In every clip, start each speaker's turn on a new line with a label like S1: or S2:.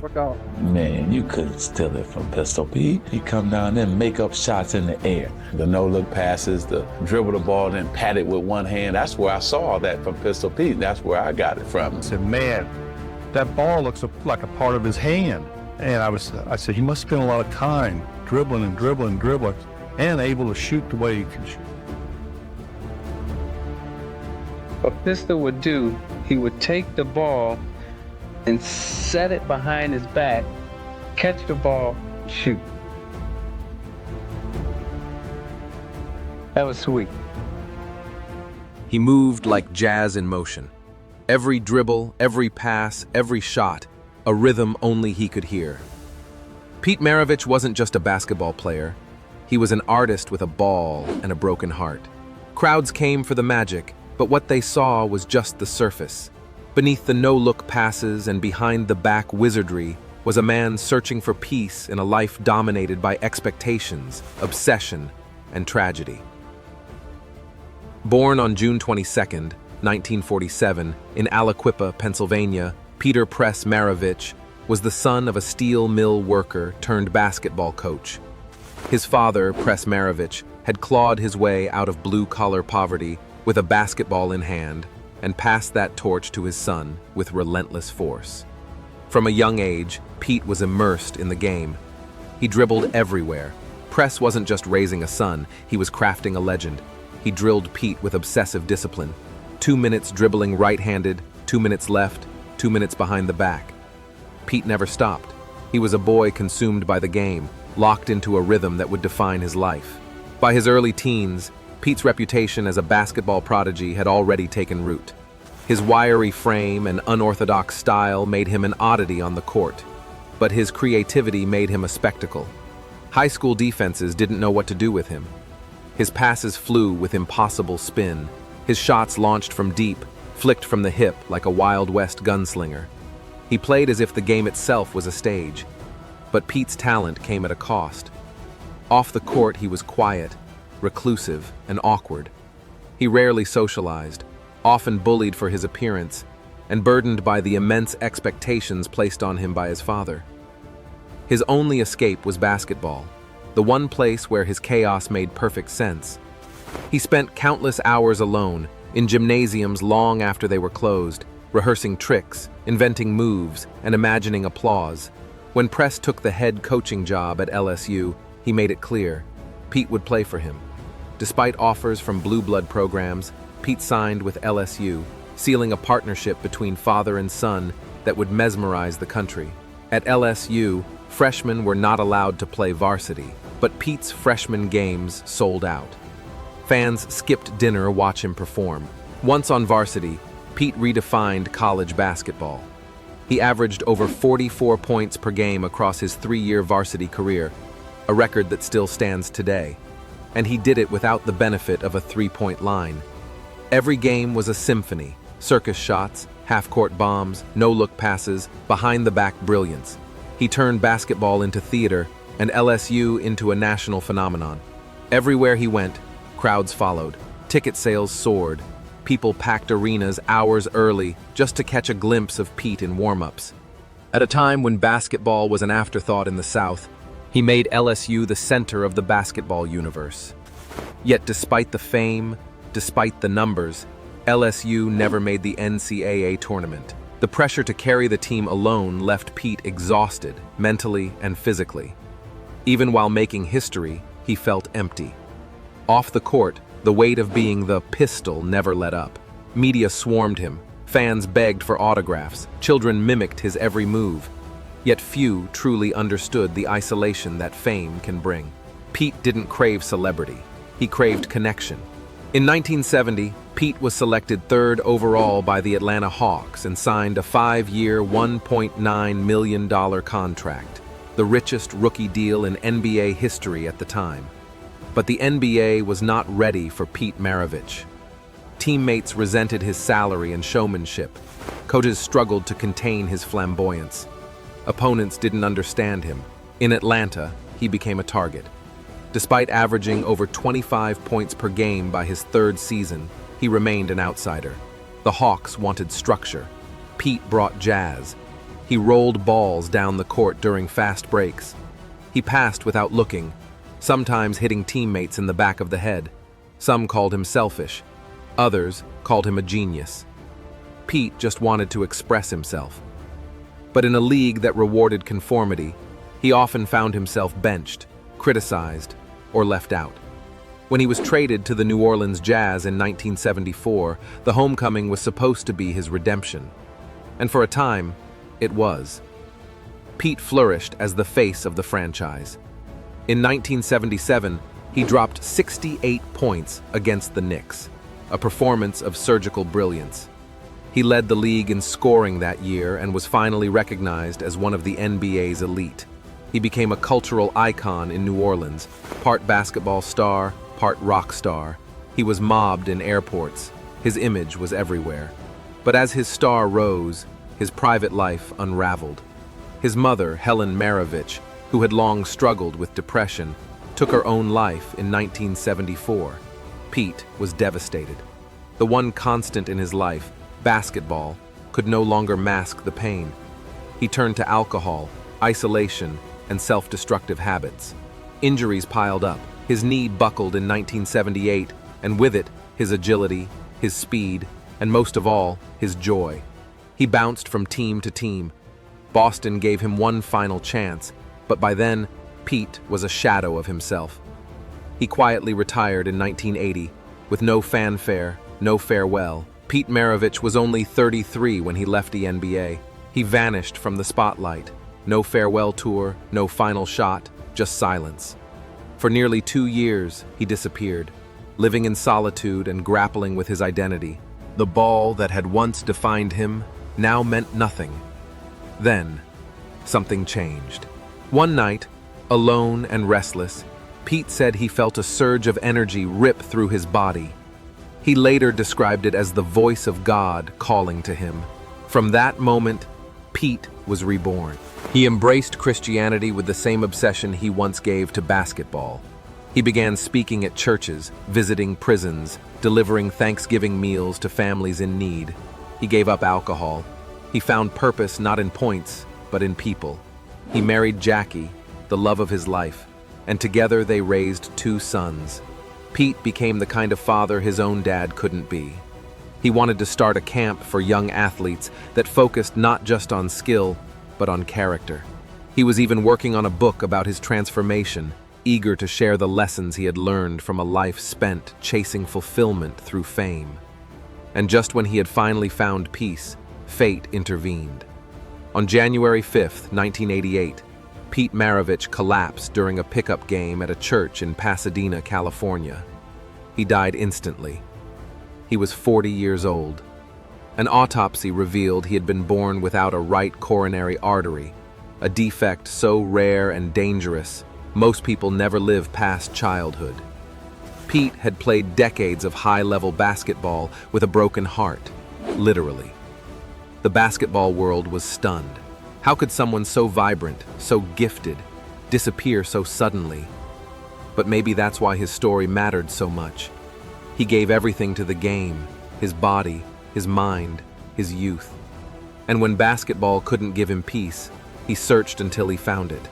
S1: Work out.
S2: Man, you couldn't steal it from Pistol Pete. He come down there and make up shots in the air. The no-look passes, the dribble the ball, then pat it with one hand. That's where I saw that from Pistol Pete. That's where I got it from.
S1: I said, man, that ball looks like a part of his hand. And I said, he must spend a lot of time dribbling and dribbling and dribbling and able to shoot the way he can shoot.
S3: What Pistol would do, he would take the ball and set it behind his back, catch the ball, shoot. That was sweet.
S4: He moved like jazz in motion. Every dribble, every pass, every shot, a rhythm only he could hear. Pete Maravich wasn't just a basketball player. He was an artist with a ball and a broken heart. Crowds came for the magic, but what they saw was just the surface. Beneath the no-look passes and behind the back wizardry was a man searching for peace in a life dominated by expectations, obsession, and tragedy. Born on June 22, 1947, in Aliquippa, Pennsylvania, Peter Press Maravich was the son of a steel mill worker turned basketball coach. His father, Press Maravich, had clawed his way out of blue-collar poverty with a basketball in hand and passed that torch to his son with relentless force. From a young age, Pete was immersed in the game. He dribbled everywhere. Press wasn't just raising a son, he was crafting a legend. He drilled Pete with obsessive discipline. 2 minutes dribbling right-handed, 2 minutes left, 2 minutes behind the back. Pete never stopped. He was a boy consumed by the game, locked into a rhythm that would define his life. By his early teens, Pete's reputation as a basketball prodigy had already taken root. His wiry frame and unorthodox style made him an oddity on the court, but his creativity made him a spectacle. High school defenses didn't know what to do with him. His passes flew with impossible spin. His shots launched from deep, flicked from the hip like a Wild West gunslinger. He played as if the game itself was a stage. But Pete's talent came at a cost. Off the court, he was quiet, reclusive, and awkward. He rarely socialized, often bullied for his appearance, and burdened by the immense expectations placed on him by his father. His only escape was basketball, the one place where his chaos made perfect sense. He spent countless hours alone, in gymnasiums long after they were closed, rehearsing tricks, inventing moves, and imagining applause. When Press took the head coaching job at LSU, he made it clear Pete would play for him. Despite offers from blue blood programs, Pete signed with LSU, sealing a partnership between father and son that would mesmerize the country. At LSU, freshmen were not allowed to play varsity, but Pete's freshman games sold out. Fans skipped dinner to watch him perform. Once on varsity, Pete redefined college basketball. He averaged over 44 points per game across his 3-year varsity career, a record that still stands today. And he did it without the benefit of a three-point line. Every game was a symphony: circus shots, half-court bombs, no-look passes, behind-the-back brilliance. He turned basketball into theater and LSU into a national phenomenon. Everywhere he went, crowds followed. Ticket sales soared. People packed arenas hours early just to catch a glimpse of Pete in warm-ups. At a time when basketball was an afterthought in the South, he made LSU the center of the basketball universe. Yet despite the fame, despite the numbers, LSU never made the NCAA tournament. The pressure to carry the team alone left Pete exhausted, mentally and physically. Even while making history, he felt empty. Off the court, the weight of being the pistol never let up. Media swarmed him. Fans begged for autographs. Children mimicked his every move. Yet few truly understood the isolation that fame can bring. Pete didn't crave celebrity. He craved connection. In 1970, Pete was selected 3rd overall by the Atlanta Hawks and signed a 5-year, $1.9 million contract, the richest rookie deal in NBA history at the time. But the NBA was not ready for Pete Maravich. Teammates resented his salary and showmanship. Coaches struggled to contain his flamboyance. Opponents didn't understand him. In Atlanta, he became a target. Despite averaging over 25 points per game by his 3rd season, he remained an outsider. The Hawks wanted structure. Pete brought jazz. He rolled balls down the court during fast breaks. He passed without looking, sometimes hitting teammates in the back of the head. Some called him selfish. Others called him a genius. Pete just wanted to express himself. But in a league that rewarded conformity, he often found himself benched, criticized, or left out. When he was traded to the New Orleans Jazz in 1974, the homecoming was supposed to be his redemption. And for a time, it was. Pete flourished as the face of the franchise. In 1977, he dropped 68 points against the Knicks, a performance of surgical brilliance. He led the league in scoring that year and was finally recognized as one of the NBA's elite. He became a cultural icon in New Orleans, part basketball star, part rock star. He was mobbed in airports. His image was everywhere. But as his star rose, his private life unraveled. His mother, Helen Maravich, who had long struggled with depression, took her own life in 1974. Pete was devastated. The one constant in his life, basketball, could no longer mask the pain. He turned to alcohol, isolation, and self-destructive habits. Injuries piled up. His knee buckled in 1978, and with it, his agility, his speed, and most of all, his joy. He bounced from team to team. Boston gave him one final chance, but by then, Pete was a shadow of himself. He quietly retired in 1980, with no fanfare, no farewell. Pete Maravich was only 33 when he left the NBA. He vanished from the spotlight. No farewell tour, no final shot, just silence. For nearly 2 years, he disappeared, living in solitude and grappling with his identity. The ball that had once defined him now meant nothing. Then, something changed. One night, alone and restless, Pete said he felt a surge of energy rip through his body. He later described it as the voice of God calling to him. From that moment, Pete was reborn. He embraced Christianity with the same obsession he once gave to basketball. He began speaking at churches, visiting prisons, delivering Thanksgiving meals to families in need. He gave up alcohol. He found purpose not in points, but in people. He married Jackie, the love of his life, and together they raised 2 sons. Pete became the kind of father his own dad couldn't be. He wanted to start a camp for young athletes that focused not just on skill, but on character. He was even working on a book about his transformation, eager to share the lessons he had learned from a life spent chasing fulfillment through fame. And just when he had finally found peace, fate intervened. On January 5th, 1988, Pete Maravich collapsed during a pickup game at a church in Pasadena, California. He died instantly. He was 40 years old. An autopsy revealed he had been born without a right coronary artery, a defect so rare and dangerous, most people never live past childhood. Pete had played decades of high-level basketball with a broken heart, literally. The basketball world was stunned. How could someone so vibrant, so gifted, disappear so suddenly? But maybe that's why his story mattered so much. He gave everything to the game, his body, his mind, his youth. And when basketball couldn't give him peace, he searched until he found it.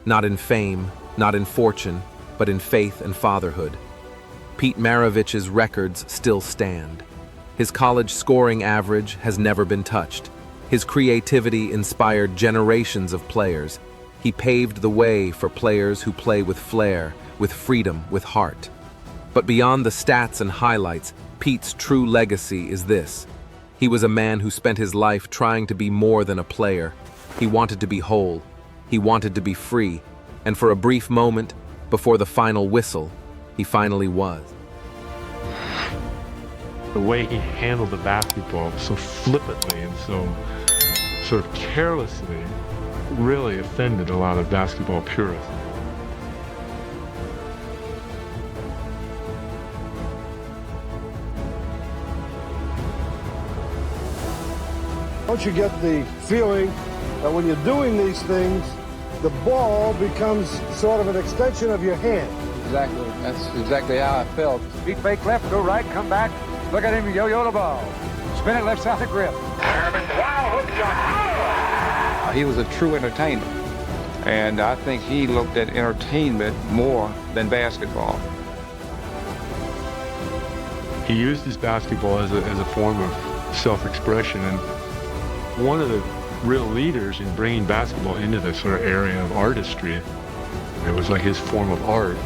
S4: Not in fame, not in fortune, but in faith and fatherhood. Pete Maravich's records still stand. His college scoring average has never been touched. His creativity inspired generations of players. He paved the way for players who play with flair, with freedom, with heart. But beyond the stats and highlights, Pete's true legacy is this. He was a man who spent his life trying to be more than a player. He wanted to be whole. He wanted to be free. And for a brief moment, before the final whistle, he finally was.
S5: The way he handled the basketball so flippantly and so sort of carelessly really offended a lot of basketball purists.
S6: Don't you get the feeling that when you're doing these things, the ball becomes sort of an extension of your hand?
S3: Exactly. That's exactly how I felt.
S7: Beat fake left, go right, come back. Look at him yo-yo the ball. Spin it left side of grip.
S8: Irving, wow, hook shot.
S7: He was a true entertainer. And I think he looked at entertainment more than basketball.
S5: He used his basketball as a form of self-expression, and one of the real leaders in bringing basketball into this sort of area of artistry. It was like his form of art.